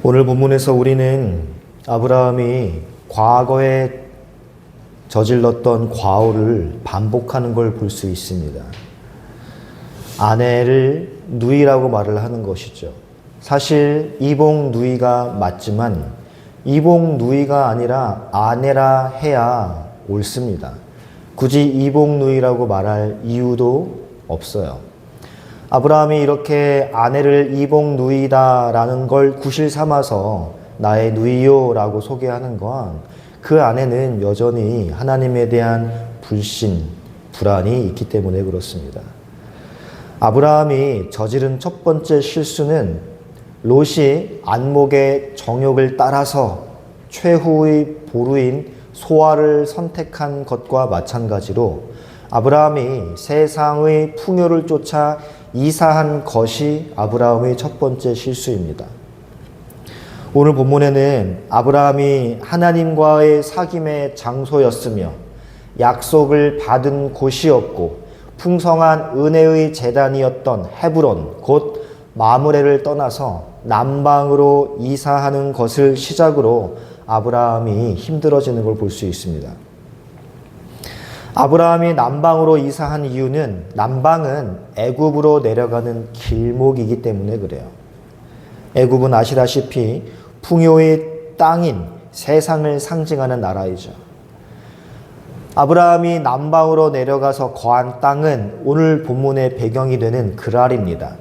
오늘 본문에서 우리는 아브라함이 과거에 저질렀던 과오를 반복하는 걸 볼 수 있습니다. 아내를 누이라고 말을 하는 것이죠. 사실 이복 누이가 맞지만 이복 누이가 아니라 아내라 해야 옳습니다. 굳이 이복 누이라고 말할 이유도 없어요. 아브라함이 이렇게 아내를 이복 누이다라는 걸 구실 삼아서 나의 누이요 라고 소개하는 건 그 안에는 여전히 하나님에 대한 불신, 불안이 있기 때문에 그렇습니다. 아브라함이 저지른 첫 번째 실수는 롯이 안목의 정욕을 따라서 최후의 보루인 소아를 선택한 것과 마찬가지로 아브라함이 세상의 풍요를 쫓아 이사한 것이 아브라함의 첫 번째 실수입니다. 오늘 본문에는 아브라함이 하나님과의 사귐의 장소였으며 약속을 받은 곳이었고 풍성한 은혜의 제단이었던 헤브론 곧 마므레를 떠나서 남방으로 이사하는 것을 시작으로 아브라함이 힘들어지는 걸 볼 수 있습니다. 아브라함이 남방으로 이사한 이유는 남방은 애굽으로 내려가는 길목이기 때문에 그래요. 애굽은 아시다시피 풍요의 땅인 세상을 상징하는 나라이죠. 아브라함이 남방으로 내려가서 거한 땅은 오늘 본문의 배경이 되는 그랄입니다.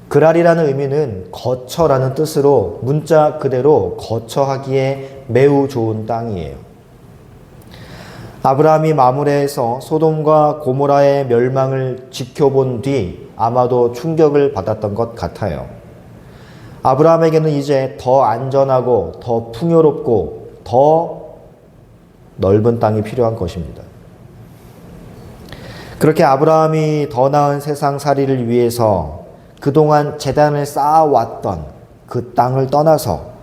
그랄이라는 의미는 거처라는 뜻으로 문자 그대로 거처하기에 매우 좋은 땅이에요. 아브라함이 마므레에서 소돔과 고모라의 멸망을 지켜본 뒤 아마도 충격을 받았던 것 같아요. 아브라함에게는 이제 더 안전하고 더 풍요롭고 더 넓은 땅이 필요한 것입니다. 그렇게 아브라함이 더 나은 세상살이를 위해서 그동안 제단을 쌓아왔던 그 땅을 떠나서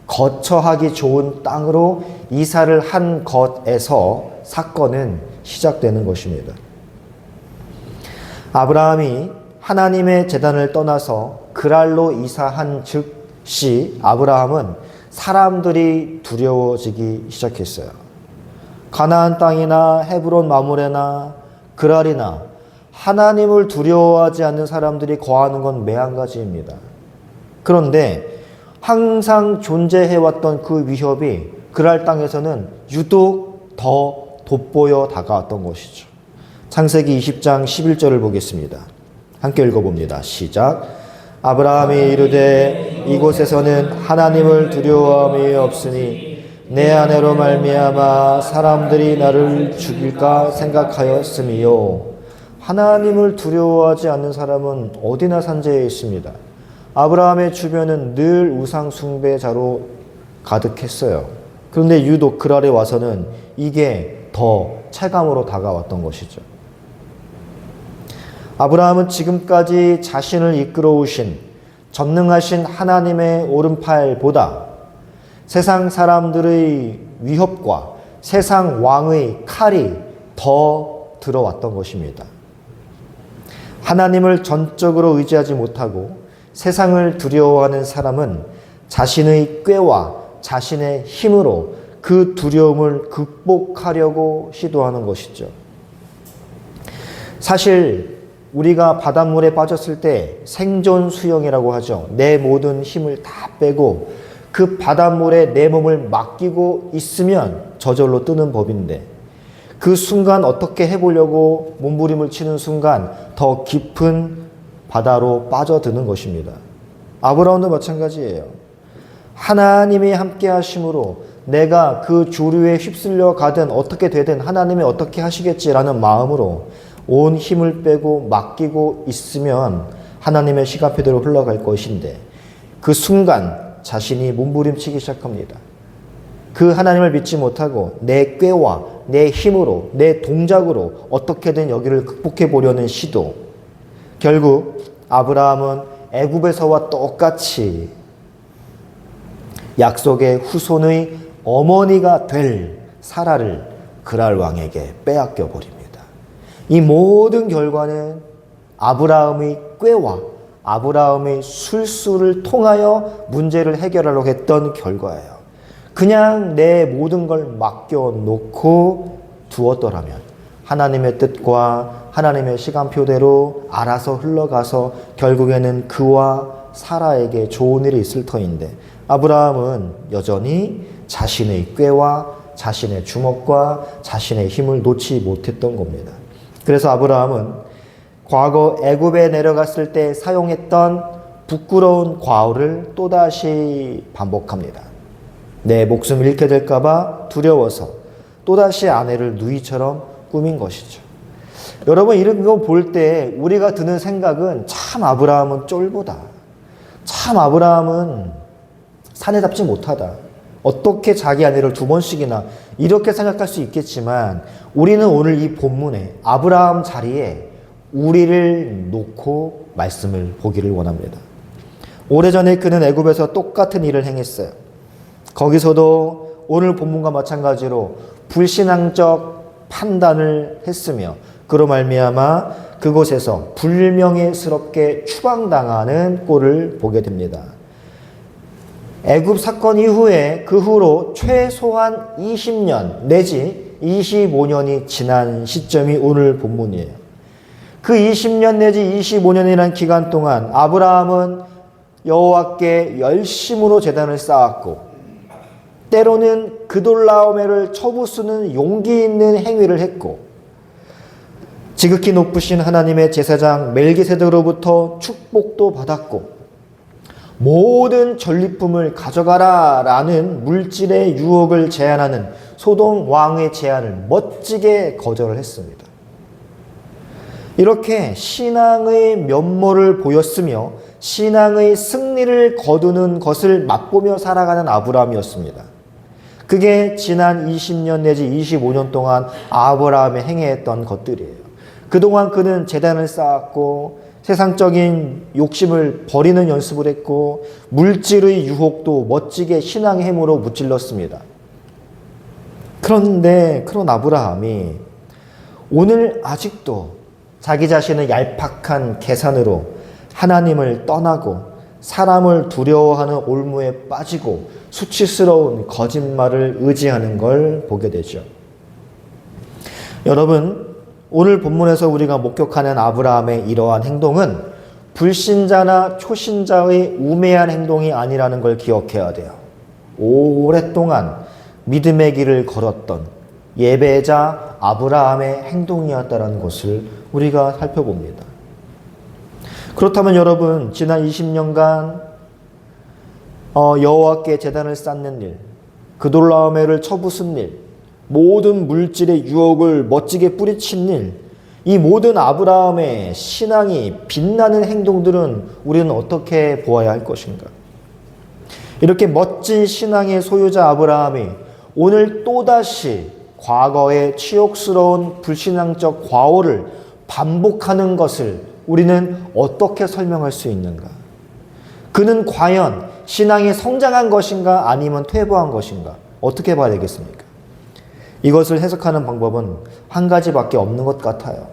거처하기 좋은 땅으로 이사를 한 것에서 사건은 시작되는 것입니다. 아브라함이 하나님의 제단을 떠나서 그랄로 이사한 즉시 아브라함은 사람들이 두려워지기 시작했어요. 가나안 땅이나 헤브론 마므레나 그랄이나 하나님을 두려워하지 않는 사람들이 거하는 건 매한가지입니다. 그런데 항상 존재해왔던 그 위협이 그랄 땅에서는 유독 더 돋보여 다가왔던 것이죠. 창세기 20장 11절을 보겠습니다. 함께 읽어봅니다. 시작. 아브라함이 이르되 이곳에서는 하나님을 두려워함이 없으니 내 아내로 말미암아 사람들이 나를 죽일까 생각하였음이요. 하나님을 두려워하지 않는 사람은 어디나 산재해 있습니다. 아브라함의 주변은 늘 우상 숭배자로 가득했어요. 그런데 유독 그랄에 와서는 이게 더 체감으로 다가왔던 것이죠. 아브라함은 지금까지 자신을 이끌어 오신 전능하신 하나님의 오른팔보다 세상 사람들의 위협과 세상 왕의 칼이 더 들어왔던 것입니다. 하나님을 전적으로 의지하지 못하고 세상을 두려워하는 사람은 자신의 꾀와 자신의 힘으로 그 두려움을 극복하려고 시도하는 것이죠. 사실 우리가 바닷물에 빠졌을 때 생존 수영이라고 하죠. 내 모든 힘을 다 빼고 그 바닷물에 내 몸을 맡기고 있으면 저절로 뜨는 법인데 그 순간 어떻게 해보려고 몸부림을 치는 순간 더 깊은 바다로 빠져드는 것입니다. 아브라함도 마찬가지예요. 하나님이 함께 하심으로 내가 그 조류에 휩쓸려 가든 어떻게 되든 하나님이 어떻게 하시겠지라는 마음으로 온 힘을 빼고 맡기고 있으면 하나님의 시간표대로 흘러갈 것인데 그 순간 자신이 몸부림치기 시작합니다. 그 하나님을 믿지 못하고 내 꾀와 내 힘으로 내 동작으로 어떻게든 여기를 극복해 보려는 시도. 결국 아브라함은 애굽에서와 똑같이 약속의 후손의 어머니가 될 사라를 그랄 왕에게 빼앗겨 버립니다. 이 모든 결과는 아브라함의 꾀와 아브라함의 술수를 통하여 문제를 해결하려고 했던 결과예요. 그냥 내 모든 걸 맡겨놓고 두었더라면 하나님의 뜻과 하나님의 시간표대로 알아서 흘러가서 결국에는 그와 사라에게 좋은 일이 있을 터인데 아브라함은 여전히 자신의 꾀와 자신의 주먹과 자신의 힘을 놓지 못했던 겁니다. 그래서 아브라함은 과거 애굽에 내려갔을 때 사용했던 부끄러운 과오를 또다시 반복합니다. 내 목숨을 잃게 될까 봐 두려워서 또다시 아내를 누이처럼 꾸민 것이죠. 여러분 이런 거 볼 때 우리가 드는 생각은 참 아브라함은 쫄보다. 참 아브라함은 사내답지 못하다. 어떻게 자기 아내를 2번씩이나 이렇게 생각할 수 있겠지만 우리는 오늘 이 본문에 아브라함 자리에 우리를 놓고 말씀을 보기를 원합니다. 오래전에 그는 애굽에서 똑같은 일을 행했어요. 거기서도 오늘 본문과 마찬가지로 불신앙적 판단을 했으며 그로 말미암아 그곳에서 불명예스럽게 추방당하는 꼴을 보게 됩니다. 애굽 사건 이후에 그 후로 최소한 20년 내지 25년이 지난 시점이 오늘 본문이에요. 그 20년 내지 25년이라는 기간 동안 아브라함은 여호와께 열심으로 제단을 쌓았고 때로는 그돌라오메를 쳐부수는 용기 있는 행위를 했고 지극히 높으신 하나님의 제사장 멜기세덱으로부터 축복도 받았고 모든 전리품을 가져가라 라는 물질의 유혹을 제한하는 소돔 왕의 제안을 멋지게 거절을 했습니다. 이렇게 신앙의 면모를 보였으며 신앙의 승리를 거두는 것을 맛보며 살아가는 아브라함이었습니다. 그게 지난 20년 내지 25년 동안 아브라함이 행해했던 것들이에요. 그동안 그는 제단을 쌓았고 세상적인 욕심을 버리는 연습을 했고 물질의 유혹도 멋지게 신앙의 힘으로 무찔렀습니다. 그런데 그런 아브라함이 오늘 아직도 자기 자신의 얄팍한 계산으로 하나님을 떠나고 사람을 두려워하는 올무에 빠지고 수치스러운 거짓말을 의지하는 걸 보게 되죠. 여러분, 오늘 본문에서 우리가 목격하는 아브라함의 이러한 행동은 불신자나 초신자의 우매한 행동이 아니라는 걸 기억해야 돼요. 오랫동안 믿음의 길을 걸었던 예배자 아브라함의 행동이었다는 것을 우리가 살펴봅니다. 그렇다면 여러분, 지난 20년간 여호와께 제단을 쌓는 일, 그돌라오메를 쳐부순 일, 모든 물질의 유혹을 멋지게 뿌리친 일, 이 모든 아브라함의 신앙이 빛나는 행동들은 우리는 어떻게 보아야 할 것인가? 이렇게 멋진 신앙의 소유자 아브라함이 오늘 또다시 과거의 치욕스러운 불신앙적 과오를 반복하는 것을 우리는 어떻게 설명할 수 있는가? 그는 과연 신앙이 성장한 것인가 아니면 퇴보한 것인가? 어떻게 봐야 되겠습니까? 이것을 해석하는 방법은 한 가지밖에 없는 것 같아요.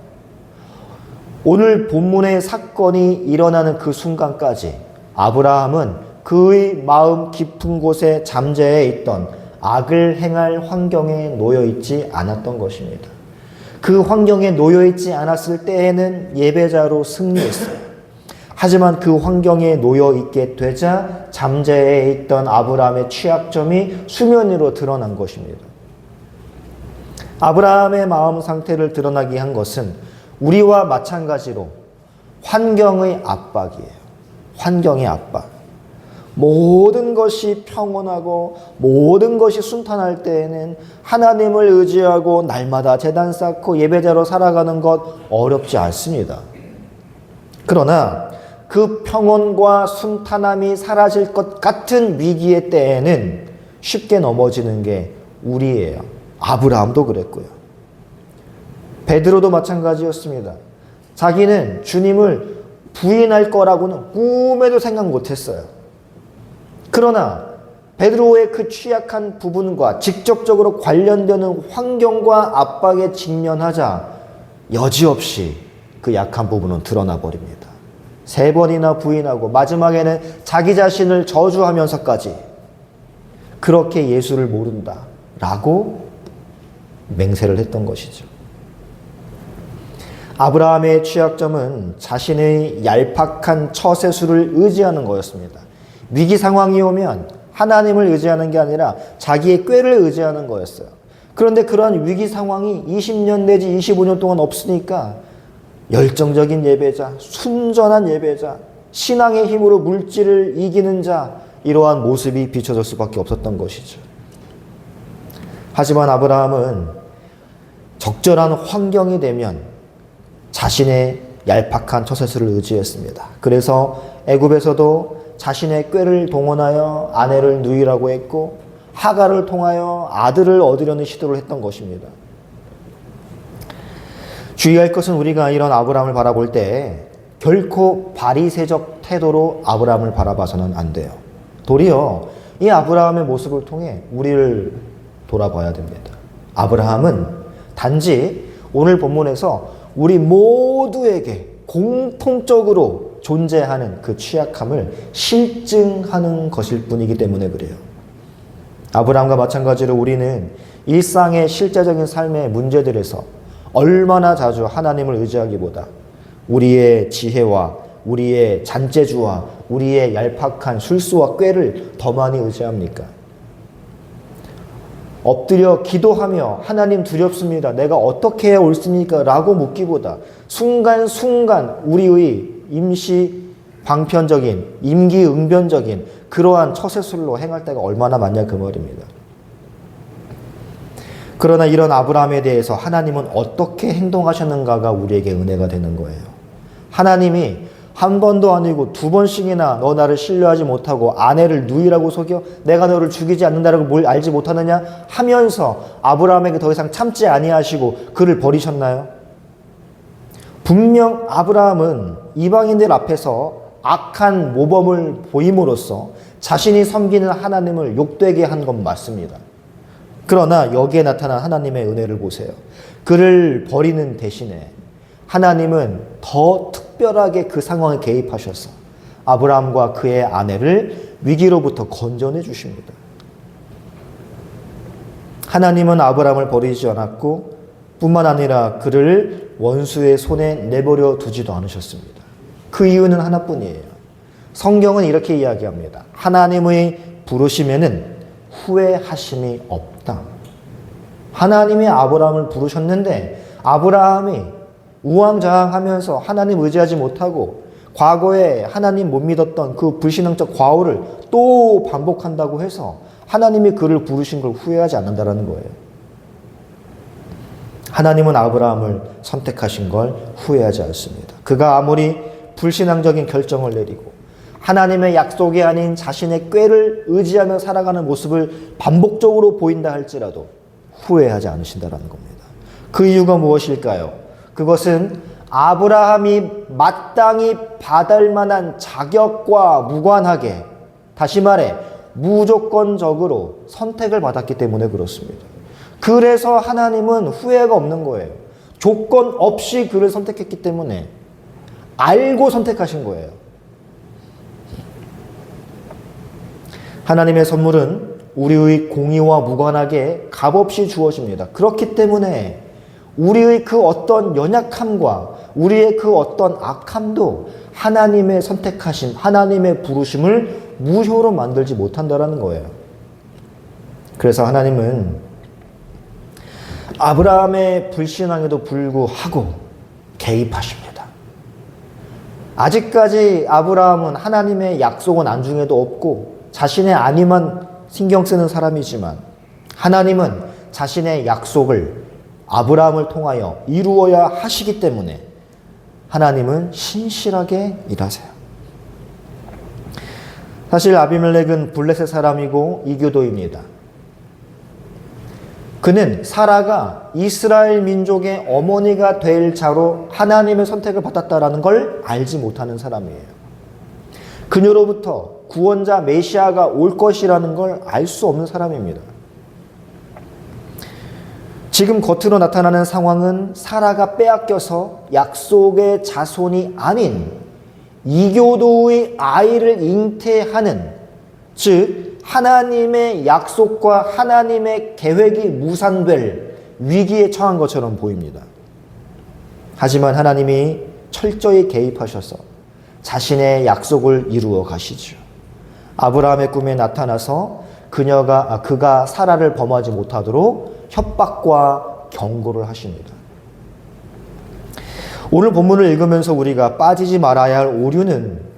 오늘 본문의 사건이 일어나는 그 순간까지 아브라함은 그의 마음 깊은 곳에 잠재해 있던 악을 행할 환경에 놓여 있지 않았던 것입니다. 그 환경에 놓여 있지 않았을 때에는 예배자로 승리했어요. 하지만 그 환경에 놓여 있게 되자 잠재해 있던 아브라함의 취약점이 수면 위로 드러난 것입니다. 아브라함의 마음 상태를 드러나게 한 것은 우리와 마찬가지로 환경의 압박이에요. 환경의 압박. 모든 것이 평온하고 모든 것이 순탄할 때에는 하나님을 의지하고 날마다 제단 쌓고 예배자로 살아가는 것 어렵지 않습니다. 그러나 그 평온과 순탄함이 사라질 것 같은 위기의 때에는 쉽게 넘어지는 게 우리예요. 아브라함도 그랬고요. 베드로도 마찬가지였습니다. 자기는 주님을 부인할 거라고는 꿈에도 생각 못했어요. 그러나 베드로의 그 취약한 부분과 직접적으로 관련되는 환경과 압박에 직면하자 여지없이 그 약한 부분은 드러나 버립니다. 3번이나 부인하고 마지막에는 자기 자신을 저주하면서까지 그렇게 예수를 모른다라고 맹세를 했던 것이죠. 아브라함의 취약점은 자신의 얄팍한 처세술을 의지하는 거였습니다. 위기 상황이 오면 하나님을 의지하는 게 아니라 자기의 꾀를 의지하는 거였어요. 그런데 그러한 위기 상황이 20년 내지 25년 동안 없으니까 열정적인 예배자, 순전한 예배자, 신앙의 힘으로 물질을 이기는 자, 이러한 모습이 비춰질 수밖에 없었던 것이죠. 하지만 아브라함은 적절한 환경이 되면 자신의 얄팍한 처세술을 의지했습니다. 그래서 애굽에서도 자신의 꾀를 동원하여 아내를 누이라고 했고 하갈을 통하여 아들을 얻으려는 시도를 했던 것입니다. 주의할 것은 우리가 이런 아브라함을 바라볼 때 결코 바리새적 태도로 아브라함을 바라봐서는 안 돼요. 도리어 이 아브라함의 모습을 통해 우리를 돌아봐야 됩니다. 아브라함은 단지 오늘 본문에서 우리 모두에게 공통적으로 존재하는 그 취약함을 실증하는 것일 뿐이기 때문에 그래요. 아브라함과 마찬가지로 우리는 일상의 실제적인 삶의 문제들에서 얼마나 자주 하나님을 의지하기보다 우리의 지혜와 우리의 잔재주와 우리의 얄팍한 술수와 꾀를 더 많이 의지합니까? 엎드려 기도하며 하나님 두렵습니다. 내가 어떻게 해야 옳습니까? 라고 묻기보다 순간순간 우리의 임시 방편적인 임기응변적인 그러한 처세술로 행할 때가 얼마나 많냐 그 말입니다. 그러나 이런 아브라함에 대해서 하나님은 어떻게 행동하셨는가가 우리에게 은혜가 되는 거예요. 하나님이 한 번도 아니고 2번씩이나 너 나를 신뢰하지 못하고 아내를 누이라고 속여 내가 너를 죽이지 않는다라고 뭘 알지 못하느냐 하면서 아브라함에게 더 이상 참지 아니하시고 그를 버리셨나요? 분명 아브라함은 이방인들 앞에서 악한 모범을 보임으로써 자신이 섬기는 하나님을 욕되게 한 건 맞습니다. 그러나 여기에 나타난 하나님의 은혜를 보세요. 그를 버리는 대신에 하나님은 더 특별하게 그 상황에 개입하셔서 아브라함과 그의 아내를 위기로부터 건져내 주십니다. 하나님은 아브라함을 버리지 않았고 뿐만 아니라 그를 원수의 손에 내버려 두지도 않으셨습니다. 그 이유는 하나뿐이에요. 성경은 이렇게 이야기합니다. 하나님의 부르심에는 후회하심이 없다. 하나님이 아브라함을 부르셨는데 아브라함이 우왕좌왕하면서 하나님 의지하지 못하고 과거에 하나님 못 믿었던 그 불신앙적 과오를 또 반복한다고 해서 하나님이 그를 부르신 걸 후회하지 않는다는 거예요. 하나님은 아브라함을 선택하신 걸 후회하지 않습니다. 그가 아무리 불신앙적인 결정을 내리고 하나님의 약속이 아닌 자신의 꾀를 의지하며 살아가는 모습을 반복적으로 보인다 할지라도 후회하지 않으신다는 겁니다. 그 이유가 무엇일까요? 그것은 아브라함이 마땅히 받을 만한 자격과 무관하게, 다시 말해 무조건적으로 선택을 받았기 때문에 그렇습니다. 그래서 하나님은 후회가 없는 거예요. 조건 없이 그를 선택했기 때문에 알고 선택하신 거예요. 하나님의 선물은 우리의 공의와 무관하게 값없이 주어집니다. 그렇기 때문에 우리의 그 어떤 연약함과 우리의 그 어떤 악함도 하나님의 선택하심, 하나님의 부르심을 무효로 만들지 못한다는 거예요. 그래서 하나님은 아브라함의 불신앙에도 불구하고 개입하십니다. 아직까지 아브라함은 하나님의 약속은 안중에도 없고 자신의 안위만 신경 쓰는 사람이지만 하나님은 자신의 약속을 아브라함을 통하여 이루어야 하시기 때문에 하나님은 신실하게 일하세요. 사실 아비멜렉은 블레셋 사람이고 이교도입니다. 그는 사라가 이스라엘 민족의 어머니가 될 자로 하나님의 선택을 받았다는 걸 알지 못하는 사람이에요. 그녀로부터 구원자 메시아가 올 것이라는 걸 알 수 없는 사람입니다. 지금 겉으로 나타나는 상황은 사라가 빼앗겨서 약속의 자손이 아닌 이교도의 아이를 잉태하는, 즉 하나님의 약속과 하나님의 계획이 무산될 위기에 처한 것처럼 보입니다. 하지만 하나님이 철저히 개입하셔서 자신의 약속을 이루어 가시죠. 아브라함의 꿈에 나타나서 그가 사라를 범하지 못하도록 협박과 경고를 하십니다. 오늘 본문을 읽으면서 우리가 빠지지 말아야 할 오류는,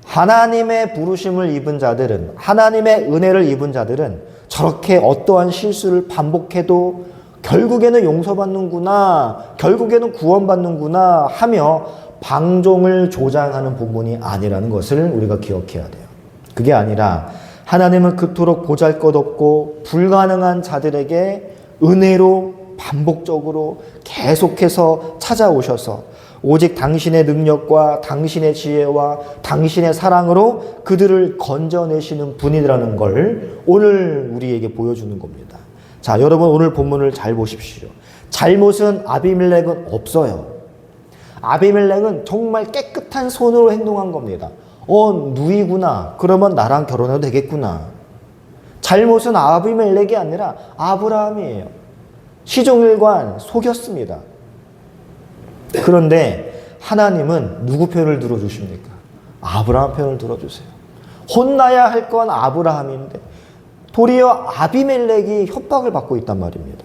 하나님의 부르심을 입은 자들은, 하나님의 은혜를 입은 자들은 저렇게 어떠한 실수를 반복해도 결국에는 용서받는구나, 결국에는 구원받는구나 하며 방종을 조장하는 부분이 아니라는 것을 우리가 기억해야 돼요. 그게 아니라 하나님은 그토록 보잘것없고 불가능한 자들에게 은혜로 반복적으로 계속해서 찾아오셔서 오직 당신의 능력과 당신의 지혜와 당신의 사랑으로 그들을 건져내시는 분이라는 걸 오늘 우리에게 보여주는 겁니다. 자, 여러분 오늘 본문을 잘 보십시오. 잘못은 아비멜렉은 없어요. 아비멜렉은 정말 깨끗한 손으로 행동한 겁니다. 누이구나. 그러면 나랑 결혼해도 되겠구나. 잘못은 아비멜렉이 아니라 아브라함이에요. 시종일관 속였습니다. 그런데 하나님은 누구 편을 들어주십니까? 아브라함 편을 들어주세요. 혼나야 할 건 아브라함인데 도리어 아비멜렉이 협박을 받고 있단 말입니다.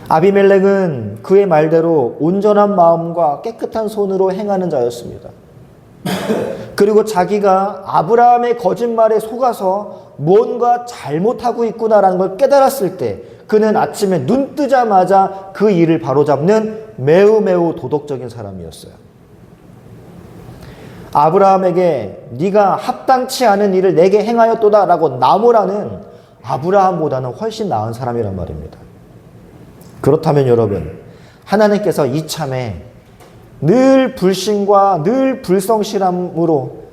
아비멜렉은 그의 말대로 온전한 마음과 깨끗한 손으로 행하는 자였습니다. 그리고 자기가 아브라함의 거짓말에 속아서 뭔가 잘못하고 있구나라는 걸 깨달았을 때 그는 아침에 눈 뜨자마자 그 일을 바로잡는 매우 도덕적인 사람이었어요. 아브라함에게 네가 합당치 않은 일을 내게 행하였도다라고 나무라는 아브라함보다는 훨씬 나은 사람이란 말입니다. 그렇다면 여러분, 하나님께서 이참에 늘 불신과 늘 불성실함으로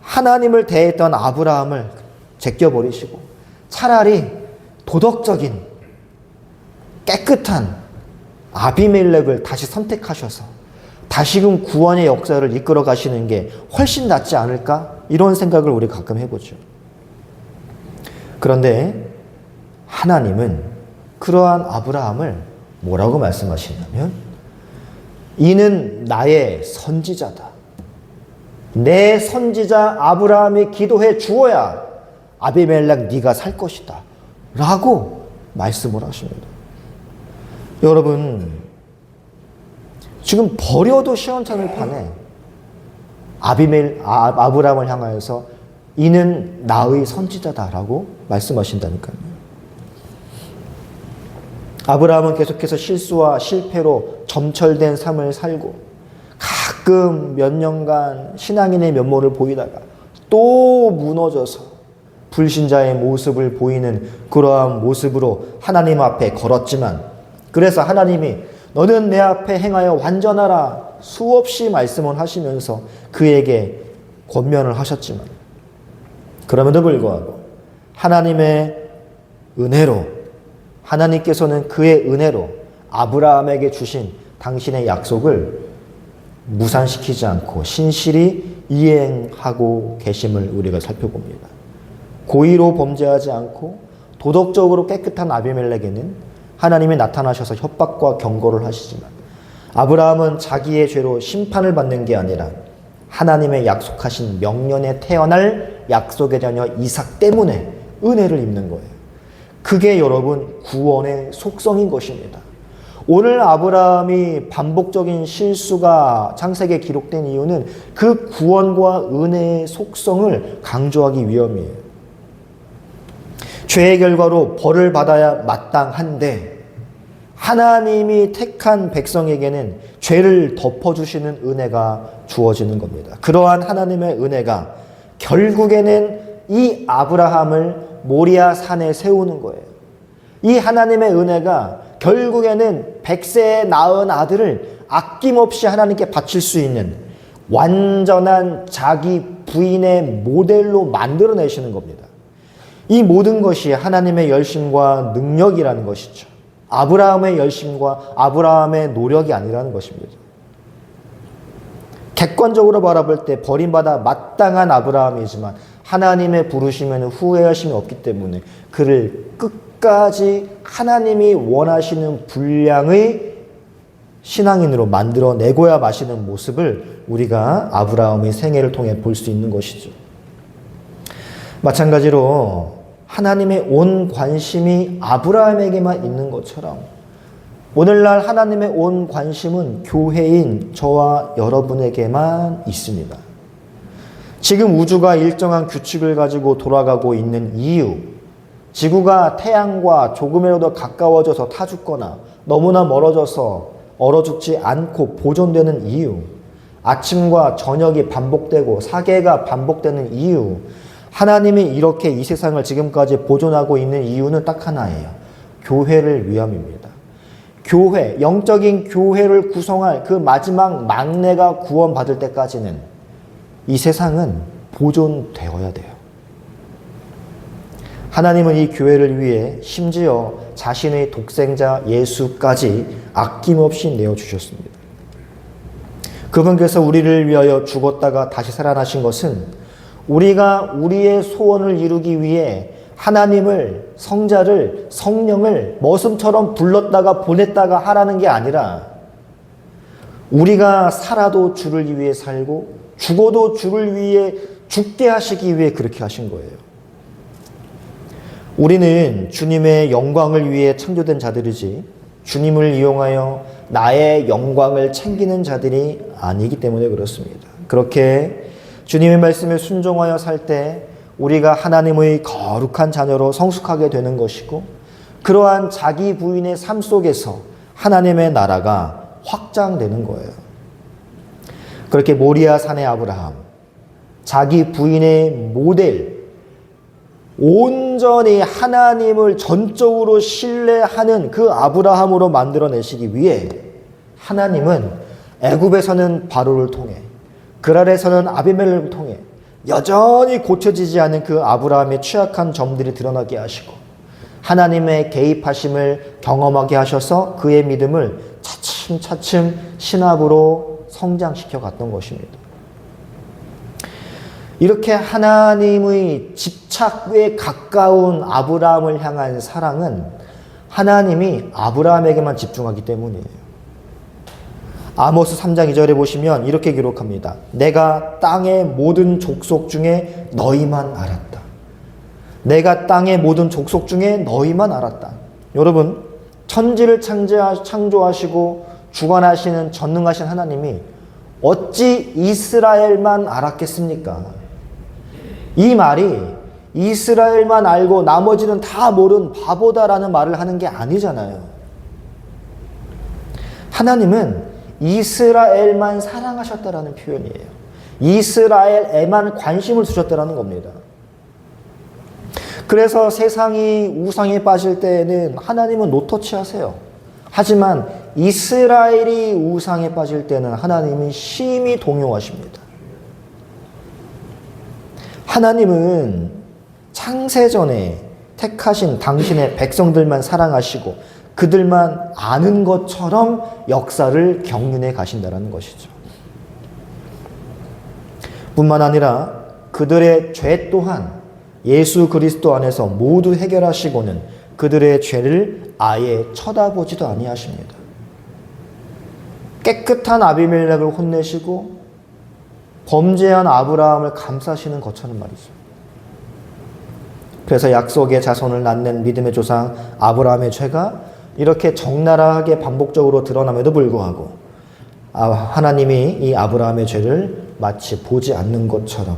하나님을 대했던 아브라함을 제껴버리시고 차라리 도덕적인 깨끗한 아비멜렉을 다시 선택하셔서 다시금 구원의 역사를 이끌어 가시는 게 훨씬 낫지 않을까? 이런 생각을 우리 가끔 해보죠. 그런데 하나님은 그러한 아브라함을 뭐라고 말씀하시냐면 이는 나의 선지자다. 내 선지자 아브라함이 기도해 주어야 아비멜렉 네가 살 것이다 라고 말씀을 하십니다. 여러분, 지금 버려도 시원찮을 판에 아브라함을 향하여서 이는 나의 선지자다라고 말씀하신다니까요. 아브라함은 계속해서 실수와 실패로 점철된 삶을 살고 가끔 몇 년간 신앙인의 면모를 보이다가 또 무너져서 불신자의 모습을 보이는 그러한 모습으로 하나님 앞에 걸었지만, 그래서 하나님이 너는 내 앞에 행하여 완전하라 수없이 말씀을 하시면서 그에게 권면을 하셨지만, 그럼에도 불구하고 하나님의 은혜로, 하나님께서는 그의 은혜로 아브라함에게 주신 당신의 약속을 무산시키지 않고 신실히 이행하고 계심을 우리가 살펴봅니다. 고의로 범죄하지 않고 도덕적으로 깨끗한 아비멜렉에는 하나님이 나타나셔서 협박과 경고를 하시지만, 아브라함은 자기의 죄로 심판을 받는 게 아니라 하나님의 약속하신 명년에 태어날 약속의 자녀 이삭 때문에 은혜를 입는 거예요. 그게 여러분 구원의 속성인 것입니다. 오늘 아브라함이 반복적인 실수가 창세기에 기록된 이유는 그 구원과 은혜의 속성을 강조하기 위함이에요. 죄의 결과로 벌을 받아야 마땅한데 하나님이 택한 백성에게는 죄를 덮어주시는 은혜가 주어지는 겁니다. 그러한 하나님의 은혜가 결국에는 이 아브라함을 모리아 산에 세우는 거예요. 이 하나님의 은혜가 결국에는 100세에 낳은 아들을 아낌없이 하나님께 바칠 수 있는 완전한 자기 부인의 모델로 만들어내시는 겁니다. 이 모든 것이 하나님의 열심과 능력이라는 것이죠. 아브라함의 열심과 아브라함의 노력이 아니라는 것입니다. 객관적으로 바라볼 때 버림받아 마땅한 아브라함이지만 하나님의 부르심에는 후회하심이 없기 때문에 그를 끝까지 하나님이 원하시는 분량의 신앙인으로 만들어내고야 마시는 모습을 우리가 아브라함의 생애를 통해 볼 수 있는 것이죠. 마찬가지로 하나님의 온 관심이 아브라함에게만 있는 것처럼 오늘날 하나님의 온 관심은 교회인 저와 여러분에게만 있습니다. 지금 우주가 일정한 규칙을 가지고 돌아가고 있는 이유, 지구가 태양과 조금이라도 가까워져서 타죽거나 너무나 멀어져서 얼어 죽지 않고 보존되는 이유, 아침과 저녁이 반복되고 사계가 반복되는 이유, 하나님이 이렇게 이 세상을 지금까지 보존하고 있는 이유는 딱 하나예요. 교회를 위함입니다. 교회, 영적인 교회를 구성할 그 마지막 막내가 구원받을 때까지는 이 세상은 보존되어야 돼요. 하나님은 이 교회를 위해 심지어 자신의 독생자 예수까지 아낌없이 내어주셨습니다. 그분께서 우리를 위하여 죽었다가 다시 살아나신 것은 우리가 우리의 소원을 이루기 위해 하나님을, 성자를, 성령을 머슴처럼 불렀다가 보냈다가 하라는 게 아니라 우리가 살아도 주를 위해 살고 죽어도 주를 위해 죽게 하시기 위해 그렇게 하신 거예요. 우리는 주님의 영광을 위해 창조된 자들이지 주님을 이용하여 나의 영광을 챙기는 자들이 아니기 때문에 그렇습니다. 그렇게 주님의 말씀에 순종하여 살 때 우리가 하나님의 거룩한 자녀로 성숙하게 되는 것이고 그러한 자기 부인의 삶 속에서 하나님의 나라가 확장되는 거예요. 그렇게 모리아 산의 아브라함, 자기 부인의 모델, 온전히 하나님을 전적으로 신뢰하는 그 아브라함으로 만들어내시기 위해 하나님은 애굽에서는 바로를 통해 그랄에서는 아비멜렉을 통해 여전히 고쳐지지 않은 그 아브라함의 취약한 점들이 드러나게 하시고 하나님의 개입하심을 경험하게 하셔서 그의 믿음을 차츰차츰 신학으로 성장시켜 갔던 것입니다. 이렇게 하나님의 집착에 가까운 아브라함을 향한 사랑은 하나님이 아브라함에게만 집중하기 때문이에요. 아모스 3장 2절에 보시면 이렇게 기록합니다. 내가 땅의 모든 족속 중에 너희만 알았다. 내가 땅의 모든 족속 중에 너희만 알았다. 여러분, 천지를 창조하시고 주관하시는 전능하신 하나님이 어찌 이스라엘만 알았겠습니까? 이 말이 이스라엘만 알고 나머지는 다 모른 바보다라는 말을 하는 게 아니잖아요. 하나님은 이스라엘만 사랑하셨다라는 표현이에요. 이스라엘에만 관심을 두셨다라는 겁니다. 그래서 세상이 우상에 빠질 때에는 하나님은 노터치 하세요. 하지만 이스라엘이 우상에 빠질 때는 하나님은 심히 동요하십니다. 하나님은 창세전에 택하신 당신의 백성들만 사랑하시고 그들만 아는 것처럼 역사를 경륜해 가신다는 것이죠. 뿐만 아니라 그들의 죄 또한 예수 그리스도 안에서 모두 해결하시고는 그들의 죄를 아예 쳐다보지도 아니하십니다. 깨끗한 아비멜렉을 혼내시고 범죄한 아브라함을 감싸시는 것처럼 말이죠. 그래서 약속의 자손을 낳는 믿음의 조상 아브라함의 죄가 이렇게 적나라하게 반복적으로 드러남에도 불구하고 하나님이 이 아브라함의 죄를 마치 보지 않는 것처럼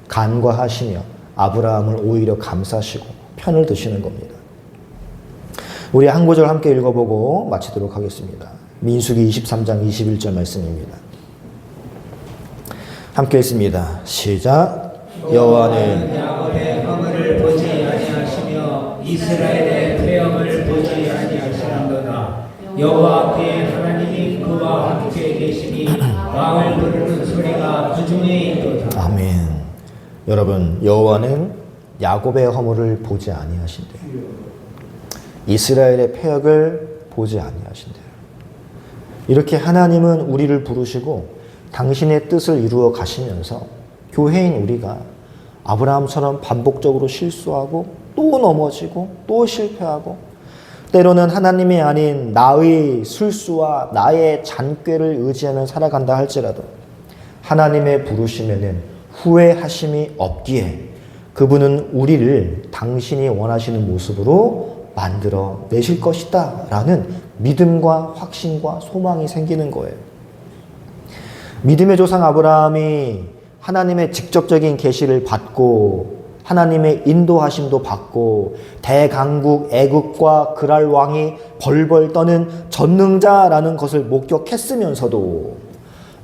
간과하시며 아브라함을 오히려 감싸시고 편을 드시는 겁니다. 우리 한 구절 함께 읽어보고 마치도록 하겠습니다. 민수기 23장 21절 말씀입니다. 함께 읽습니다. 시작. 여호와는 야곱의 허물을 보지 아니하시며 이스라엘의 폐역을 보지 아니하시는도다. 여호와 그의 하나님이 그와 함께 계시니 왕을 부르는 소리가 그중에 있도다. 아멘. 여러분, 여호와는 야곱의 허물을 보지 아니하신대요. 이스라엘의 폐역을 보지 아니하신대요. 이렇게 하나님은 우리를 부르시고 당신의 뜻을 이루어 가시면서 교회인 우리가 아브라함처럼 반복적으로 실수하고 또 넘어지고 또 실패하고 때로는 하나님이 아닌 나의 술수와 나의 잔꾀를 의지하며 살아간다 할지라도 하나님의 부르심에는 후회하심이 없기에 그분은 우리를 당신이 원하시는 모습으로 만들어 내실 것이다 라는 믿음과 확신과 소망이 생기는 거예요. 믿음의 조상 아브라함이 하나님의 직접적인 계시를 받고 하나님의 인도하심도 받고 대강국 애국과 그랄 왕이 벌벌 떠는 전능자라는 것을 목격했으면서도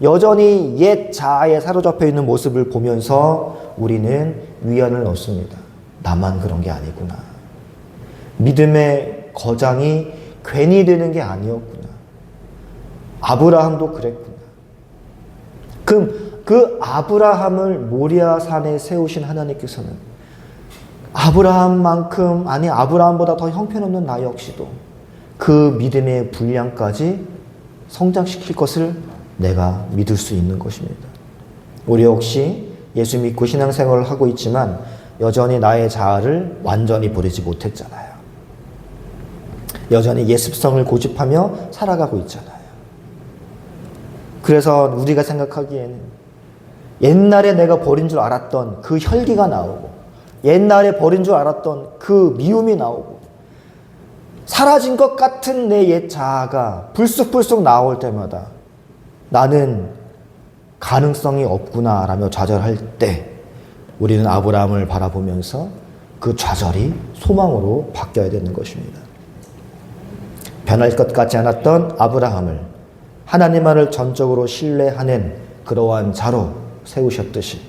여전히 옛 자아에 사로잡혀 있는 모습을 보면서 우리는 위안을 얻습니다. 나만 그런 게 아니구나. 믿음의 거장이 괜히 되는 게 아니었구나. 아브라함도 그랬구나. 그럼 그 아브라함을 모리아 산에 세우신 하나님께서는 아브라함만큼 아니 아브라함보다 더 형편없는 나 역시도 그 믿음의 분량까지 성장시킬 것을 내가 믿을 수 있는 것입니다. 우리 혹시 예수 믿고 신앙생활을 하고 있지만 여전히 나의 자아를 완전히 버리지 못했잖아요. 여전히 예습성을 고집하며 살아가고 있잖아요. 그래서 우리가 생각하기에는 옛날에 내가 버린 줄 알았던 그 혈기가 나오고 옛날에 버린 줄 알았던 그 미움이 나오고 사라진 것 같은 내 옛 자아가 불쑥불쑥 나올 때마다 나는 가능성이 없구나 라며 좌절할 때 우리는 아브라함을 바라보면서 그 좌절이 소망으로 바뀌어야 되는 것입니다. 변할 것 같지 않았던 아브라함을 하나님만을 전적으로 신뢰하는 그러한 자로 세우셨듯이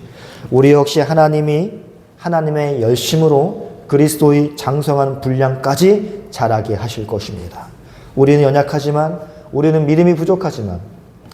우리 역시 하나님이 하나님의 열심으로 그리스도의 장성한 분량까지 자라게 하실 것입니다. 우리는 연약하지만 우리는 믿음이 부족하지만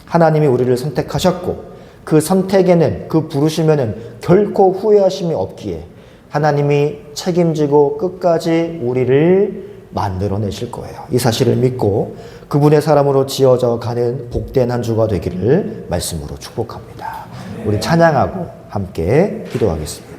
하나님이 우리를 선택하셨고 그 선택에는 그 부르심에는 결코 후회하심이 없기에 하나님이 책임지고 끝까지 우리를 만들어내실 거예요. 이 사실을 믿고 그분의 사람으로 지어져 가는 복된 한 주가 되기를 말씀으로 축복합니다. 우리 찬양하고 함께 기도하겠습니다.